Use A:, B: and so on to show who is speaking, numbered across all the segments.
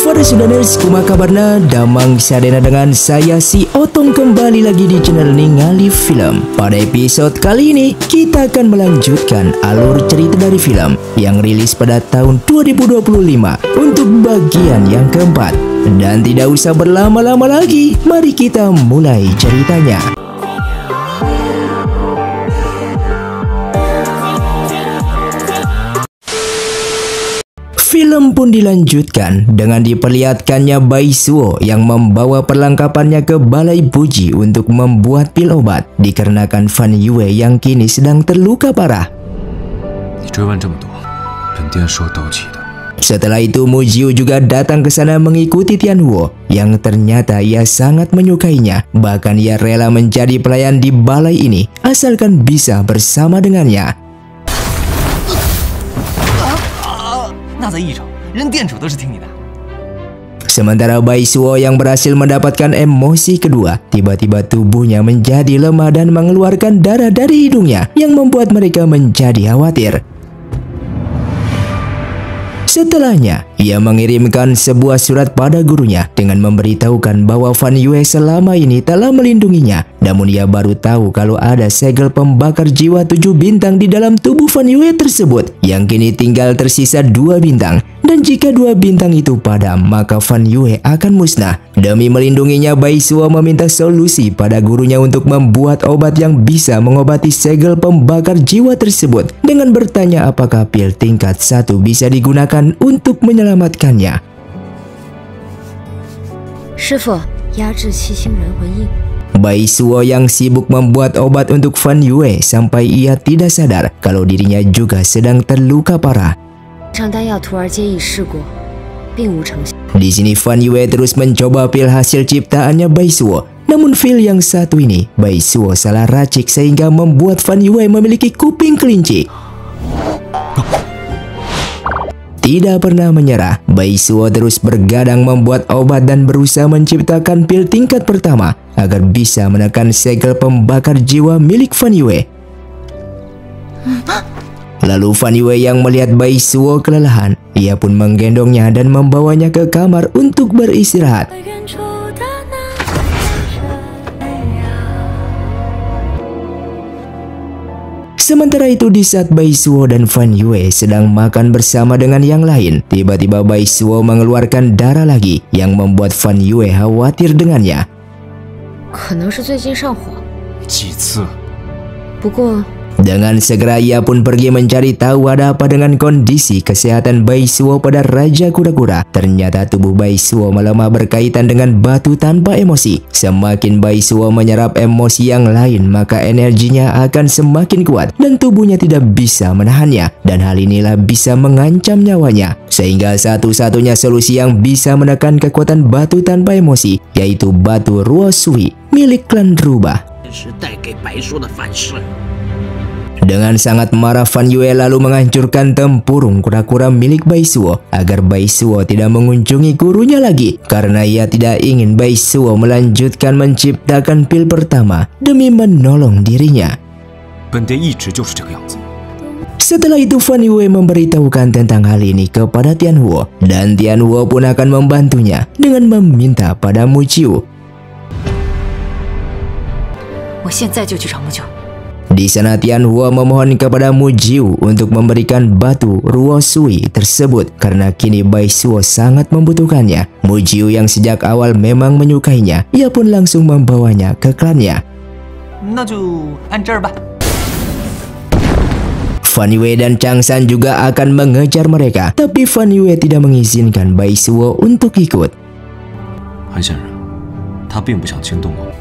A: Para Sudaners, kumaha kabarna? Damang sadena dengan saya si Otong kembali lagi di channel Ningali Film. Pada episode kali ini, kita akan melanjutkan alur cerita dari film yang rilis pada tahun 2025 untuk bagian yang keempat. Dan tidak usah berlama-lama lagi, mari kita mulai ceritanya. Film pun dilanjutkan dengan diperlihatkannya Bai Suo yang membawa perlengkapannya ke Balai Puji untuk membuat pil obat dikarenakan Fan Yue yang kini sedang terluka parah. Setelah itu Mu Jiu juga datang ke sana mengikuti Tian Huo yang ternyata ia sangat menyukainya. Bahkan ia rela menjadi pelayan di balai ini asalkan bisa bersama dengannya. Sementara Bai Suo yang berhasil mendapatkan emosi kedua, tiba-tiba tubuhnya menjadi lemah dan mengeluarkan darah dari hidungnya yang membuat mereka menjadi khawatir. Setelahnya, ia mengirimkan sebuah surat pada gurunya dengan memberitahukan bahwa Fan Yue selama ini telah melindunginya. Namun ia baru tahu kalau ada segel pembakar jiwa 7 bintang di dalam tubuh Fan Yue tersebut, yang kini tinggal tersisa 2 bintang. Dan jika 2 bintang itu padam, maka Fan Yue akan musnah. Demi melindunginya, Bai Suo meminta solusi pada gurunya untuk membuat obat yang bisa mengobati segel pembakar jiwa tersebut dengan bertanya apakah pil tingkat 1 bisa digunakan untuk menyelamatkannya. Bai Suo yang sibuk membuat obat untuk Fan Yue sampai ia tidak sadar kalau dirinya juga sedang terluka parah. Di sini Fan Yue terus mencoba pil hasil ciptaannya Bai Suo. Namun pil yang satu ini Bai Suo salah racik sehingga membuat Fan Yue memiliki kuping kelinci. Tidak pernah menyerah, Bai Suo terus bergadang membuat obat dan berusaha menciptakan pil tingkat pertama agar bisa menekan segel pembakar jiwa milik Fan Yue. Lalu Fan Yue yang melihat Bai Suo kelelahan, ia pun menggendongnya dan membawanya ke kamar untuk beristirahat. Sementara itu di saat Bai Suo dan Fan Yue sedang makan bersama dengan yang lain, tiba-tiba Bai Suo mengeluarkan darah lagi yang membuat Fan Yue khawatir dengannya. Dengan segera ia pun pergi mencari tahu ada apa dengan kondisi kesehatan Bai Suo pada Raja Kura-Kura. Ternyata tubuh Bai Suo melemah berkaitan dengan batu tanpa emosi. Semakin Bai Suo menyerap emosi yang lain, maka energinya akan semakin kuat dan tubuhnya tidak bisa menahannya. Dan hal inilah bisa mengancam nyawanya. Sehingga satu-satunya solusi yang bisa menekan kekuatan batu tanpa emosi yaitu batu Ruo Sui milik klan Rubah. Dengan sangat marah, Fan Yue lalu menghancurkan tempurung kura-kura milik Bai Suo agar Bai Suo tidak mengunjungi gurunya lagi karena ia tidak ingin Bai Suo melanjutkan menciptakan pil pertama demi menolong dirinya. Setelah itu Fan Yue memberitahukan tentang hal ini kepada Tian Huo dan Tian Huo pun akan membantunya dengan meminta pada Mu Jiu. Di sana Tian Huo memohon kepada Mu Jiu untuk memberikan batu Ruo Sui tersebut karena kini Bai Suo sangat membutuhkannya. Mu Jiu yang sejak awal memang menyukainya, ia pun langsung membawanya ke klannya. Fan Yue dan Chang San juga akan mengejar mereka, tapi Fan Yue tidak mengizinkan Bai Suo untuk ikut.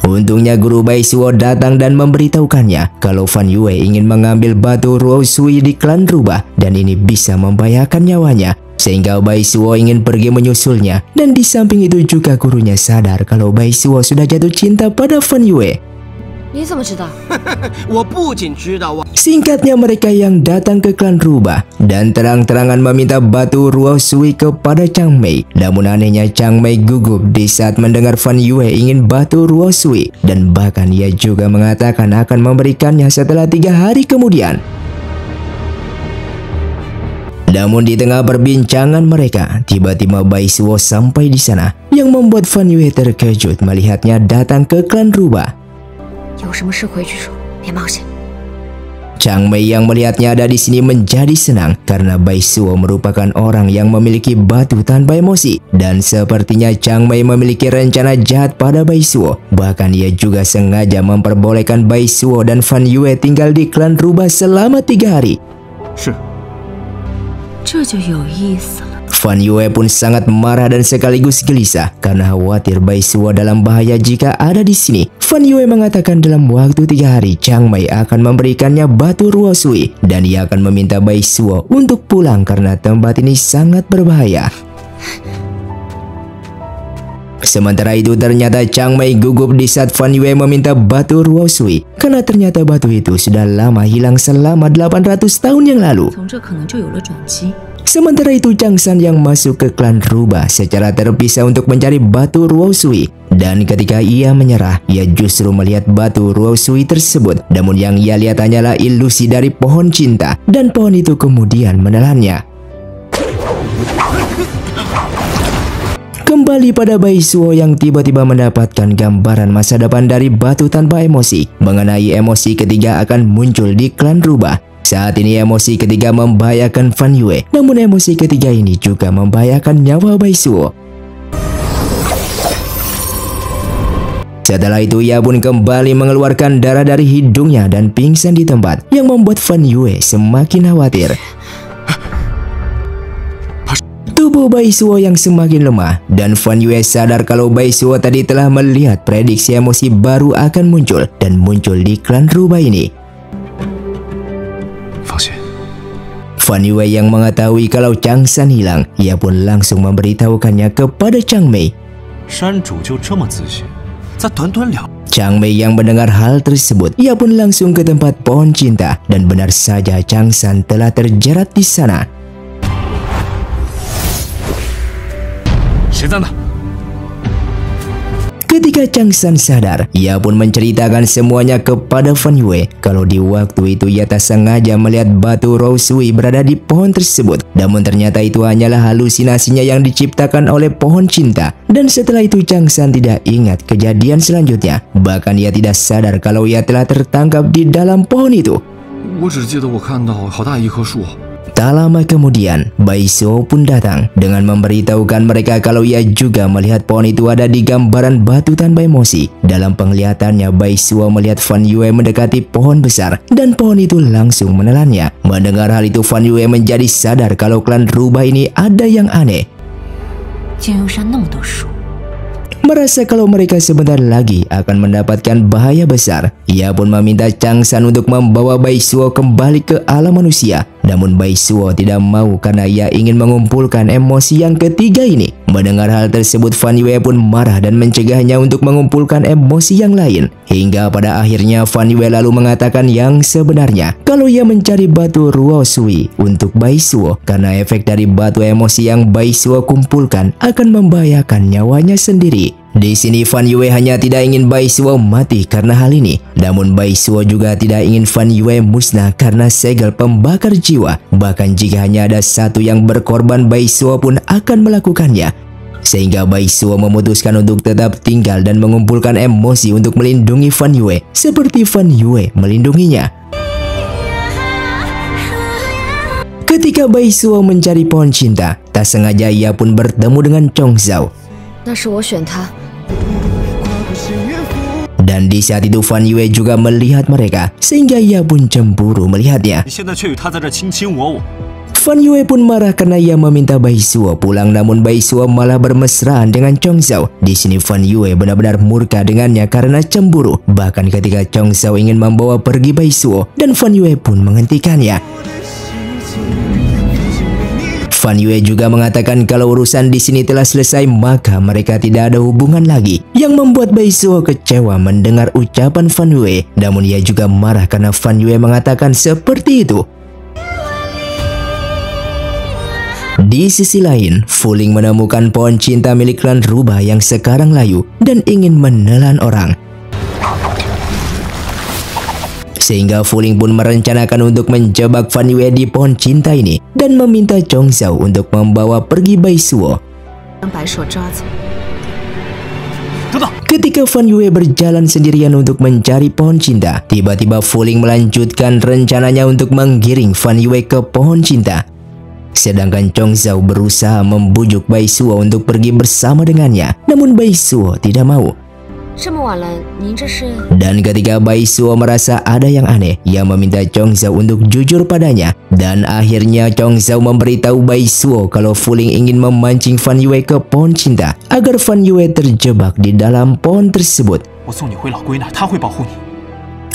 A: Untungnya guru Bai Suo datang dan memberitahukannya kalau Fan Yue ingin mengambil batu Ruo Sui di klan Rubah dan ini bisa membahayakan nyawanya. Sehingga Bai Suo ingin pergi menyusulnya, dan di samping itu juga gurunya sadar kalau Bai Suo sudah jatuh cinta pada Fan Yue. Singkatnya mereka yang datang ke klan Rubah dan terang-terangan meminta batu Ruo Sui kepada Chang Mei. Namun anehnya Chang Mei gugup di saat mendengar Fan Yue ingin batu Ruo Sui dan bahkan ia juga mengatakan akan memberikannya setelah 3 hari kemudian. Namun di tengah perbincangan mereka, tiba-tiba Bai Suo sampai di sana, yang membuat Fan Yue terkejut melihatnya datang ke klan rubah. Chang Mei yang melihatnya ada di sini menjadi senang karena Bai Suo merupakan orang yang memiliki batu tanpa emosi, dan sepertinya Chang Mei memiliki rencana jahat pada Bai Suo. Bahkan ia juga sengaja memperbolehkan Bai Suo dan Fan Yue tinggal di klan rubah selama 3 hari. Fan Yue pun sangat marah dan sekaligus gelisah karena khawatir Bai Suo dalam bahaya jika ada di sini. Fan Yue mengatakan dalam waktu 3 hari Chang Mei akan memberikannya batu Ruo Sui dan ia akan meminta Bai Suo untuk pulang karena tempat ini sangat berbahaya. Sementara itu ternyata Chang Mei gugup di saat Fan Yue meminta batu Ruo Sui karena ternyata batu itu sudah lama hilang selama 800 tahun yang lalu. Sementara itu Chang San yang masuk ke klan rubah secara terpisah untuk mencari batu Ruo Sui, dan ketika ia menyerah, ia justru melihat batu Ruo Sui tersebut. Namun yang ia lihat hanyalah ilusi dari pohon cinta, dan pohon itu kemudian menelannya. Kembali pada Bai Suo yang tiba-tiba mendapatkan gambaran masa depan dari batu tanpa emosi. Mengenai emosi ketiga akan muncul di klan rubah. Saat ini emosi ketiga membahayakan Fan Yue, namun emosi ketiga ini juga membahayakan nyawa Bai Suo. Setelah itu ia pun kembali mengeluarkan darah dari hidungnya dan pingsan di tempat, yang membuat Fan Yue semakin khawatir. Tubuh Bai Suo yang semakin lemah, dan Fan Yue sadar kalau Bai Suo tadi telah melihat prediksi emosi baru akan muncul dan muncul di klan rubah ini. Fan Yue yang mengetahui kalau Chang San hilang, ia pun langsung memberitahukannya kepada Chang Mei. Chang Mei yang mendengar hal tersebut, ia pun langsung ke tempat pohon cinta, dan benar saja Chang San telah terjerat di sana. Ketika Chang San sadar, ia pun menceritakan semuanya kepada Fan Yue kalau di waktu itu ia tak sengaja melihat batu Ruo Sui berada di pohon tersebut. Namun ternyata itu hanyalah halusinasinya yang diciptakan oleh pohon cinta. Dan setelah itu Chang San tidak ingat kejadian selanjutnya. Bahkan ia tidak sadar kalau ia telah tertangkap di dalam pohon itu. Tak lama kemudian, Bai Suo pun datang dengan memberitahukan mereka kalau ia juga melihat pohon itu ada di gambaran batu tanpa emosi. Dalam penglihatannya, Bai Suo melihat Fan Yue mendekati pohon besar dan pohon itu langsung menelannya. Mendengar hal itu, Fan Yue menjadi sadar kalau klan rubah ini ada yang aneh. Merasa kalau mereka sebentar lagi akan mendapatkan bahaya besar, ia pun meminta Chang San untuk membawa Bai Suo kembali ke alam manusia. Namun Bai Suo tidak mau karena ia ingin mengumpulkan emosi yang ketiga ini. Mendengar hal tersebut, Fan Yue pun marah dan mencegahnya untuk mengumpulkan emosi yang lain. Hingga pada akhirnya Fan Yue lalu mengatakan yang sebenarnya kalau ia mencari batu Ruo Sui untuk Bai Suo karena efek dari batu emosi yang Bai Suo kumpulkan akan membahayakan nyawanya sendiri. Di sini Fan Yue hanya tidak ingin Bai Suo mati karena hal ini. Namun Bai Suo juga tidak ingin Fan Yue musnah karena segel pembakar jiwa. Bahkan jika hanya ada satu yang berkorban, Bai Suo pun akan melakukannya. Sehingga Bai Suo memutuskan untuk tetap tinggal dan mengumpulkan emosi untuk melindungi Fan Yue seperti Fan Yue melindunginya. Ketika Bai Suo mencari pohon cinta, tak sengaja ia pun bertemu dengan Chong Zhao. Dan di saat itu Fan Yue juga melihat mereka, sehingga ia pun cemburu melihatnya. Fan Yue pun marah karena ia meminta Bai Suo pulang, namun Bai Suo malah bermesraan dengan Chong Zhao. Di sini Fan Yue benar-benar murka dengannya karena cemburu. Bahkan ketika Chong Zhao ingin membawa pergi Bai Suo, dan Fan Yue pun menghentikannya. Fan Yue juga mengatakan kalau urusan di sini telah selesai, maka mereka tidak ada hubungan lagi. Yang membuat Bai Suo kecewa mendengar ucapan Fan Yue. Namun ia juga marah karena Fan Yue mengatakan seperti itu. Di sisi lain, Fu Ling menemukan pohon cinta milik klan rubah yang sekarang layu dan ingin menelan orang. sehingga Fuling pun merencanakan untuk menjebak Fan Yue di pohon cinta ini dan meminta Chong Zhao untuk membawa pergi Bai Suo. Ketika Fan Yue berjalan sendirian untuk mencari pohon cinta, tiba-tiba Fuling melanjutkan rencananya untuk menggiring Fan Yue ke pohon cinta. Sedangkan Chong Zhao berusaha membujuk Bai Suo untuk pergi bersama dengannya, namun Bai Suo tidak mau. Dan ketika Bai Suo merasa ada yang aneh, ia meminta Chong Zhao untuk jujur padanya. Dan akhirnya Chong Zhao memberitahu Bai Suo kalau Fuling ingin memancing Fan Yue ke pohon cinta agar Fan Yue terjebak di dalam pohon tersebut.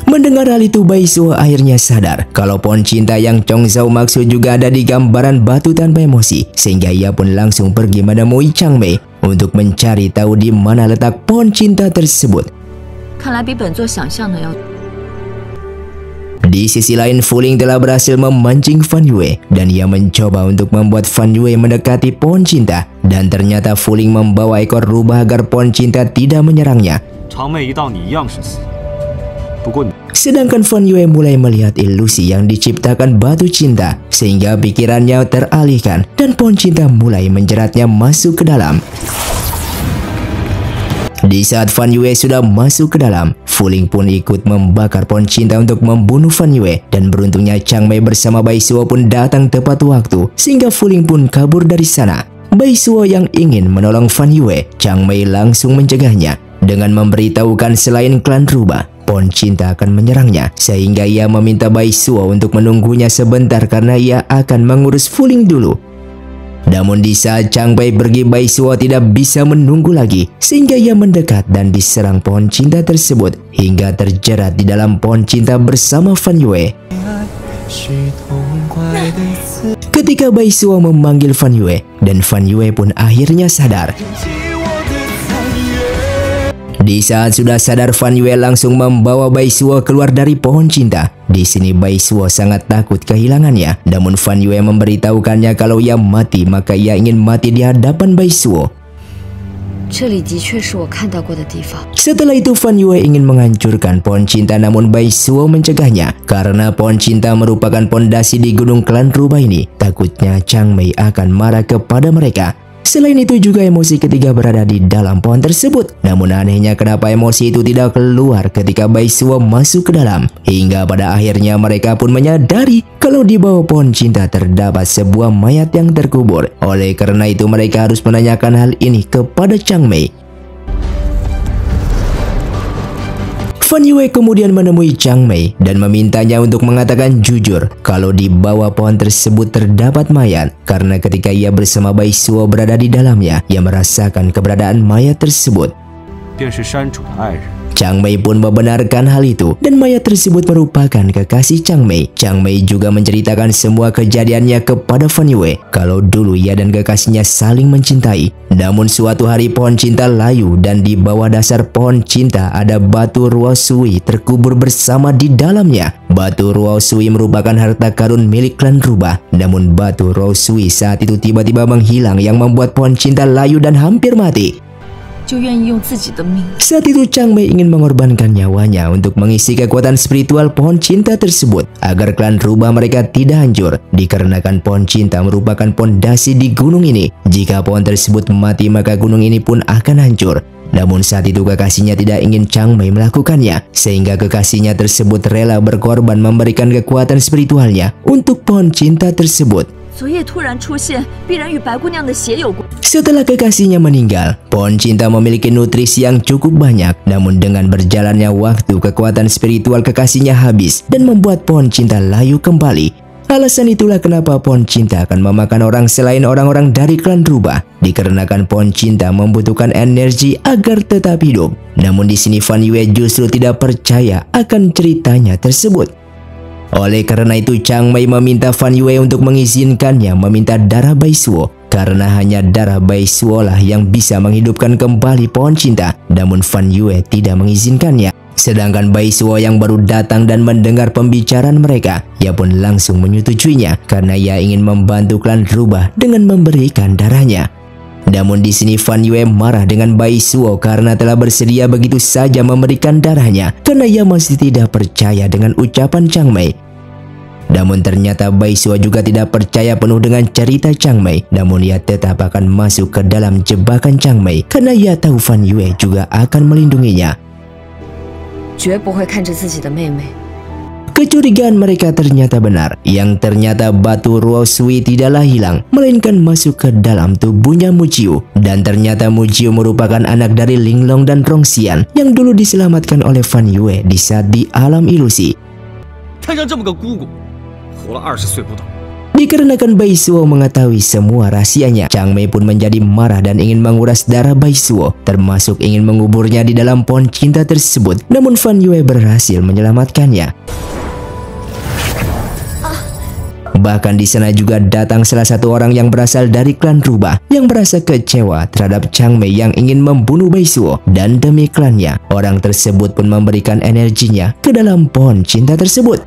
A: Mendengar hal itu, Bai Suo akhirnya sadar kalau pohon cinta yang Chong Zhao maksud juga ada di gambaran batu tanpa emosi, sehingga ia pun langsung pergi menemui Chang Mei untuk mencari tahu di mana letak pohon cinta tersebut. Di sisi lain, Fuling telah berhasil memancing Fan Yue dan ia mencoba untuk membuat Fan Yue mendekati pohon cinta, dan ternyata Fuling membawa ekor rubah agar pohon cinta tidak menyerangnya. Sedangkan Fan Yue mulai melihat ilusi yang diciptakan batu cinta sehingga pikirannya teralihkan dan pohon cinta mulai menjeratnya masuk ke dalam. Di saat Fan Yue sudah masuk ke dalam, Fuling pun ikut membakar pohon cinta untuk membunuh Fan Yue, dan beruntungnya Chang Mei bersama Bai Suo pun datang tepat waktu sehingga Fuling pun kabur dari sana. Bai Suo yang ingin menolong Fan Yue, Chang Mei langsung mencegahnya dengan memberitahukan selain klan rubah, pohon cinta akan menyerangnya, sehingga ia meminta Bai Suo untuk menunggunya sebentar karena ia akan mengurus Fuling dulu. Namun di saat Chang Mei pergi, Bai Suo tidak bisa menunggu lagi sehingga ia mendekat dan diserang pohon cinta tersebut hingga terjerat di dalam pohon cinta bersama Fan Yue. Ketika Bai Suo memanggil Fan Yue dan Fan Yue pun akhirnya sadar. Di saat sudah sadar, Fan Yue langsung membawa Bai Suo keluar dari pohon cinta. Di sini Bai Suo sangat takut kehilangannya, namun Fan Yue memberitahukannya kalau ia mati maka ia ingin mati di hadapan Bai Suo. Setelah itu Fan Yue ingin menghancurkan pohon cinta, namun Bai Suo mencegahnya karena pohon cinta merupakan pondasi di gunung klan rubah ini. Takutnya Chang Mei akan marah kepada mereka. Selain itu juga emosi ketiga berada di dalam pohon tersebut. Namun anehnya kenapa emosi itu tidak keluar ketika Bai Suo masuk ke dalam. Hingga pada akhirnya mereka pun menyadari kalau di bawah pohon cinta terdapat sebuah mayat yang terkubur. Oleh karena itu mereka harus menanyakan hal ini kepada Chang Mei. Fan Yue kemudian menemui Chang Mei dan memintanya untuk mengatakan jujur kalau di bawah pohon tersebut terdapat mayat, karena ketika ia bersama Bai Suo berada di dalamnya, ia merasakan keberadaan mayat tersebut. Chang Mei pun membenarkan hal itu dan mayat tersebut merupakan kekasih Chang Mei. Chang Mei juga menceritakan semua kejadiannya kepada Fan Yue kalau dulu ia dan kekasihnya saling mencintai. Namun suatu hari pohon cinta layu dan di bawah dasar pohon cinta ada batu Ruo Sui terkubur bersama di dalamnya. Batu Ruo Sui merupakan harta karun milik klan rubah. Namun batu Ruo Sui saat itu tiba-tiba menghilang yang membuat pohon cinta layu dan hampir mati. Saat itu Chang Mei ingin mengorbankan nyawanya untuk mengisi kekuatan spiritual pohon cinta tersebut agar klan rubah mereka tidak hancur, dikarenakan pohon cinta merupakan pondasi di gunung ini. Jika pohon tersebut mati maka gunung ini pun akan hancur. Namun saat itu kekasihnya tidak ingin Chang Mei melakukannya, sehingga kekasihnya tersebut rela berkorban memberikan kekuatan spiritualnya untuk pohon cinta tersebut. Setelah kekasihnya meninggal, pohon cinta memiliki nutrisi yang cukup banyak. Namun dengan berjalannya waktu, kekuatan spiritual kekasihnya habis dan membuat pohon cinta layu kembali. Alasan itulah kenapa pohon cinta akan memakan orang selain orang-orang dari klan rubah, dikarenakan pohon cinta membutuhkan energi agar tetap hidup. Namun di sini Fan Yue justru tidak percaya akan ceritanya tersebut. Oleh karena itu Chang Mei meminta Fan Yue untuk mengizinkannya meminta darah Bai Suo, karena hanya darah Bai Suo lah yang bisa menghidupkan kembali pohon cinta. Namun Fan Yue tidak mengizinkannya. Sedangkan Bai Suo yang baru datang dan mendengar pembicaraan mereka, ia pun langsung menyetujuinya karena ia ingin membantu klan rubah dengan memberikan darahnya. Namun di sini Fan Yue marah dengan Bai Suo karena telah bersedia begitu saja memberikan darahnya karena ia masih tidak percaya dengan ucapan Chang Mei. Namun ternyata Bai Suo juga tidak percaya penuh dengan cerita Chang Mei. Namun ia tetap akan masuk ke dalam jebakan Chang Mei karena ia tahu Fan Yue juga akan melindunginya. Kecurigaan mereka ternyata benar, yang ternyata batu Ruo Sui tidaklah hilang, melainkan masuk ke dalam tubuhnya Mujiu. Dan ternyata Mujiu merupakan anak dari Linglong dan Rongxian yang dulu diselamatkan oleh Fan Yue di saat di alam ilusi. Dikarenakan Bai Suo mengetahui semua rahasianya, Chang Mei pun menjadi marah dan ingin menguras darah Bai Suo, termasuk ingin menguburnya di dalam pohon cinta tersebut. Namun Fan Yue berhasil menyelamatkannya. Bahkan di sana juga datang salah satu orang yang berasal dari klan Rubah yang merasa kecewa terhadap Chang Mei yang ingin membunuh Bai Suo, dan demi klannya, orang tersebut pun memberikan energinya ke dalam pohon cinta tersebut.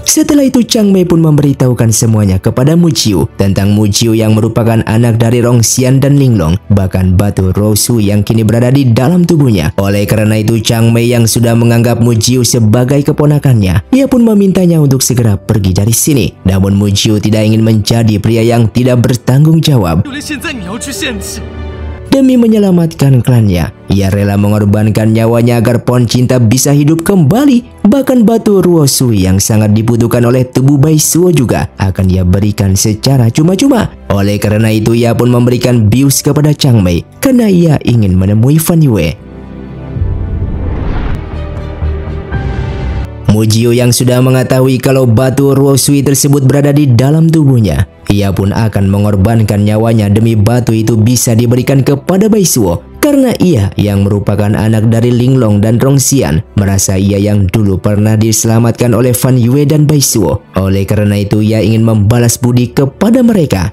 A: Setelah itu Chang Mei pun memberitahukan semuanya kepada Mujiu tentang Mujiu yang merupakan anak dari Rongxian dan Linglong, bahkan batu Rosu yang kini berada di dalam tubuhnya. Oleh karena itu Chang Mei yang sudah menganggap Mujiu sebagai keponakannya, ia pun memintanya untuk segera pergi dari sini. Namun Mujiu tidak ingin menjadi pria yang tidak bertanggung jawab. Demi menyelamatkan klannya, ia rela mengorbankan nyawanya agar pohon cinta bisa hidup kembali. Bahkan batu Ruo Sui yang sangat dibutuhkan oleh tubuh Bai Suo juga akan ia berikan secara cuma-cuma. Oleh karena itu ia pun memberikan bius kepada Chang Mei karena ia ingin menemui Fan Yue. Mujiu yang sudah mengetahui kalau batu Ruo Sui tersebut berada di dalam tubuhnya, ia pun akan mengorbankan nyawanya demi batu itu bisa diberikan kepada Bai Suo. Karena ia yang merupakan anak dari Linglong dan Rongxian, merasa ia yang dulu pernah diselamatkan oleh Fan Yue dan Bai Suo. Oleh karena itu ia ingin membalas budi kepada mereka.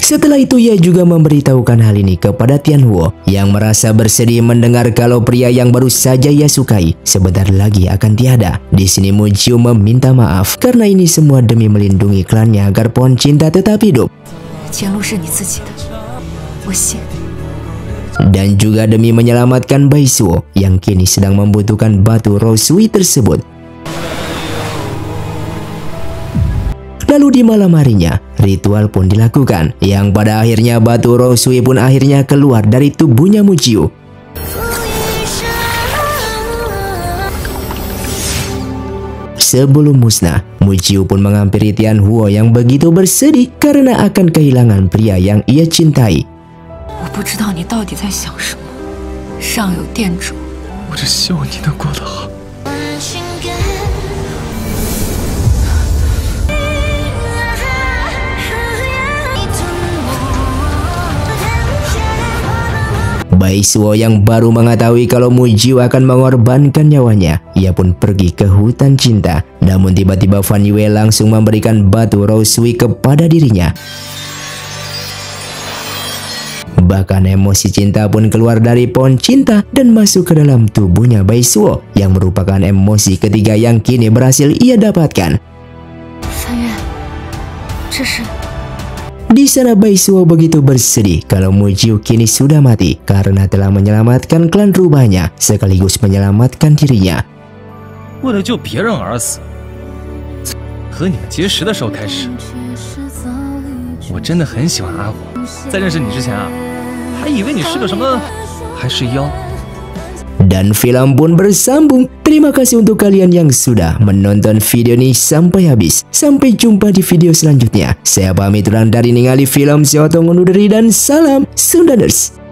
A: Setelah itu ia juga memberitahukan hal ini kepada Tianhuo yang merasa bersedih mendengar kalau pria yang baru saja ia sukai sebentar lagi akan tiada. Di sini Mujiu meminta maaf karena ini semua demi melindungi klannya agar pohon cinta tetap hidup. Dan juga demi menyelamatkan Bai Suo yang kini sedang membutuhkan batu Ruo Sui tersebut. Lalu di malam harinya, ritual pun dilakukan, yang pada akhirnya batu Ruo Sui pun akhirnya keluar dari tubuhnya Mujiu. Sebelum musnah, Mujiu pun menghampiri Tianhuo yang begitu bersedih karena akan kehilangan pria yang ia cintai. Bai Suo yang baru mengetahui kalau Mujiu akan mengorbankan nyawanya, ia pun pergi ke hutan cinta. Namun tiba-tiba Fan Yue langsung memberikan batu Ruo Sui kepada dirinya. Bahkan emosi cinta pun keluar dari pohon cinta dan masuk ke dalam tubuhnya Bai Suo yang merupakan emosi ketiga yang kini berhasil ia dapatkan. Di sana Bai Suo begitu bersedih kalau Mujiu kini sudah mati karena telah menyelamatkan klan rubahnya sekaligus menyelamatkan dirinya. Dan film pun bersambung. Terima kasih untuk kalian yang sudah menonton video ini sampai habis. Sampai jumpa di video selanjutnya. Saya pamit dari ningali film. Saya otong undur diri dan salam Sundaners.